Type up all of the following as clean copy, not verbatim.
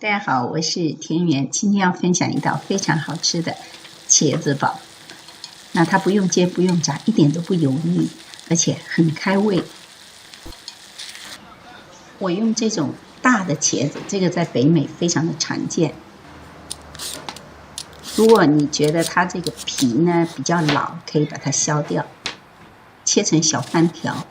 大家好，我是田园，今天要分享一道非常好吃的茄子煲。那它不用煎不用炸，一点都不油腻，而且很开胃。我用这种大的茄子，这个在北美非常的常见。如果你觉得它这个皮呢比较老，可以把它削掉，切成小饭条。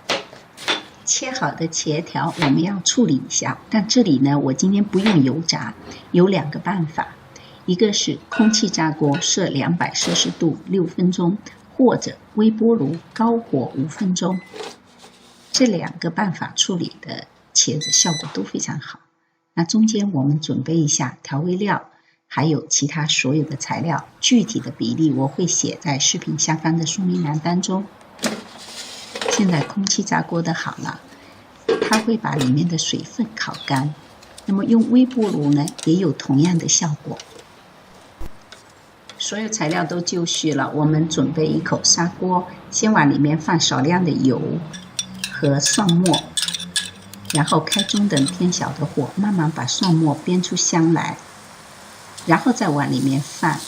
切好的茄条我们要处理一下，但这里呢，我今天不用油炸，有2个办法，一个是空气炸锅设200摄氏度6分钟，或者微波炉高火5分钟。这2个办法处理的茄子效果都非常好。那中间我们准备一下调味料，还有其他所有的材料，具体的比例我会写在视频下方的说明栏当中。现在空气炸锅的好了，它会把里面的水分烤干。那么用微波炉呢，也有同样的效果。所有材料都就绪了，我们准备一口砂锅，先往里面放少量的油和蒜末，然后开中等偏小的火，慢慢把蒜末煸出香来，然后再往里面放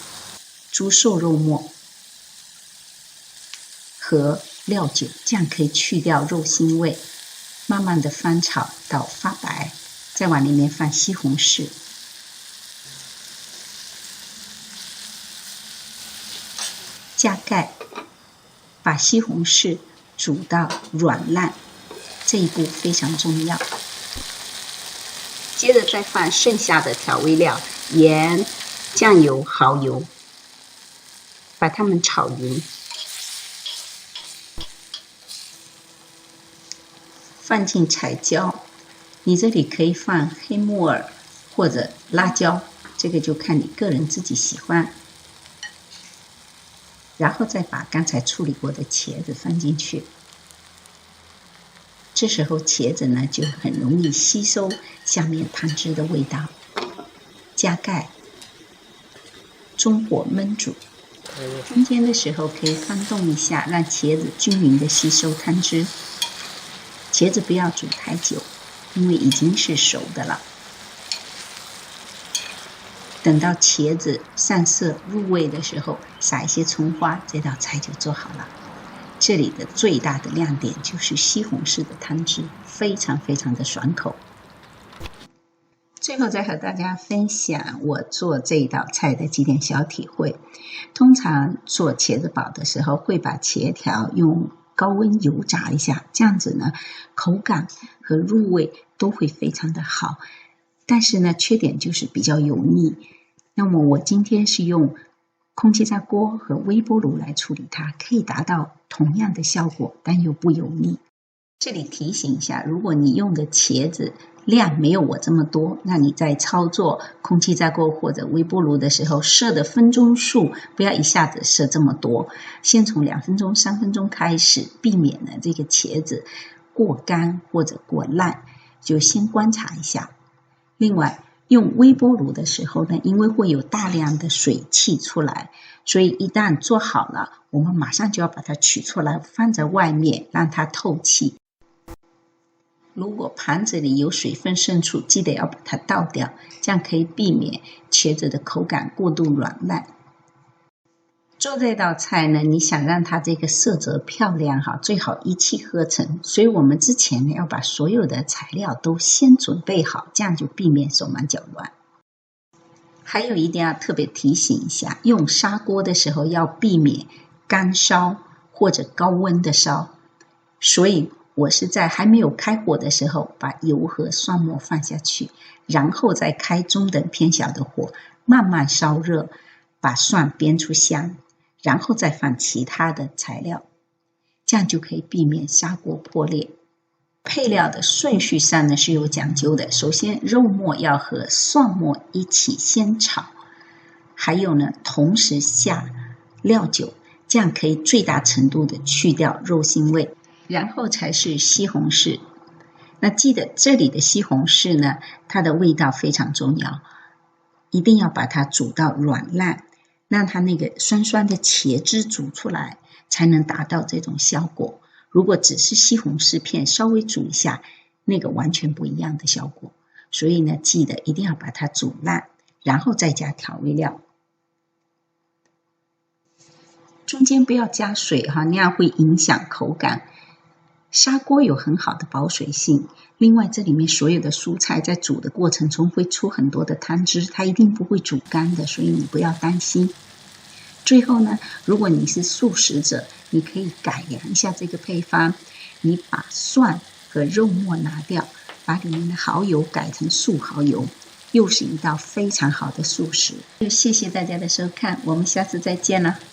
猪瘦肉末和料酒，这样可以去掉肉腥味，慢慢的翻炒到发白，再往里面放西红柿，加盖，把西红柿煮到软烂，这一步非常重要。接着再放剩下的调味料，盐、酱油、蚝油，把它们炒匀。放进彩椒，你这里可以放黑木耳或者辣椒，这个就看你个人自己喜欢。然后再把刚才处理过的茄子放进去，这时候茄子呢就很容易吸收下面汤汁的味道。加盖，中火焖煮，中间的时候可以翻动一下，让茄子均匀的吸收汤汁。茄子不要煮太久，因为已经是熟的了。等到茄子上色入味的时候，撒一些葱花，这道菜就做好了。这里的最大的亮点就是西红柿的汤汁，非常非常的爽口。最后再和大家分享我做这道菜的几点小体会。通常做茄子煲的时候，会把茄条用高温油炸一下，这样子呢，口感和入味都会非常的好。但是呢，缺点就是比较油腻。那么我今天是用空气炸锅和微波炉来处理它，可以达到同样的效果，但又不油腻。这里提醒一下，如果你用的茄子量没有我这么多，那你在操作空气炸锅或者微波炉的时候，设的分钟数不要一下子设这么多，先从2分钟、3分钟开始，避免了这个茄子过干或者过烂，就先观察一下。另外，用微波炉的时候呢，因为会有大量的水汽出来，所以一旦做好了，我们马上就要把它取出来，放在外面让它透气。如果盘子里有水分渗出，记得要把它倒掉，这样可以避免茄子的口感过度软烂。做这道菜呢，你想让它这个色泽漂亮最好一气呵成，所以我们之前呢要把所有的材料都先准备好，这样就避免手忙脚乱。还有一定要特别提醒一下，用砂锅的时候要避免干烧或者高温的烧，所以我是在还没有开火的时候把油和蒜末放下去，然后再开中等偏小的火，慢慢烧热，把蒜煸出香，然后再放其他的材料，这样就可以避免砂锅破裂。配料的顺序上呢是有讲究的，首先肉末要和蒜末一起先炒，还有呢同时下料酒，这样可以最大程度的去掉肉腥味，然后才是西红柿。那记得这里的西红柿呢，它的味道非常重要，一定要把它煮到软烂，让它那个酸酸的茄汁煮出来，才能达到这种效果。如果只是西红柿片稍微煮一下，那个完全不一样的效果。所以呢，记得一定要把它煮烂，然后再加调味料。中间不要加水哈，那样会影响口感。砂锅有很好的保水性，另外这里面所有的蔬菜在煮的过程中会出很多的汤汁，它一定不会煮干的，所以你不要担心。最后呢，如果你是素食者，你可以改良一下这个配方，你把蒜和肉末拿掉，把里面的蚝油改成素蚝油，又是一道非常好的素食。谢谢大家的收看，我们下次再见了。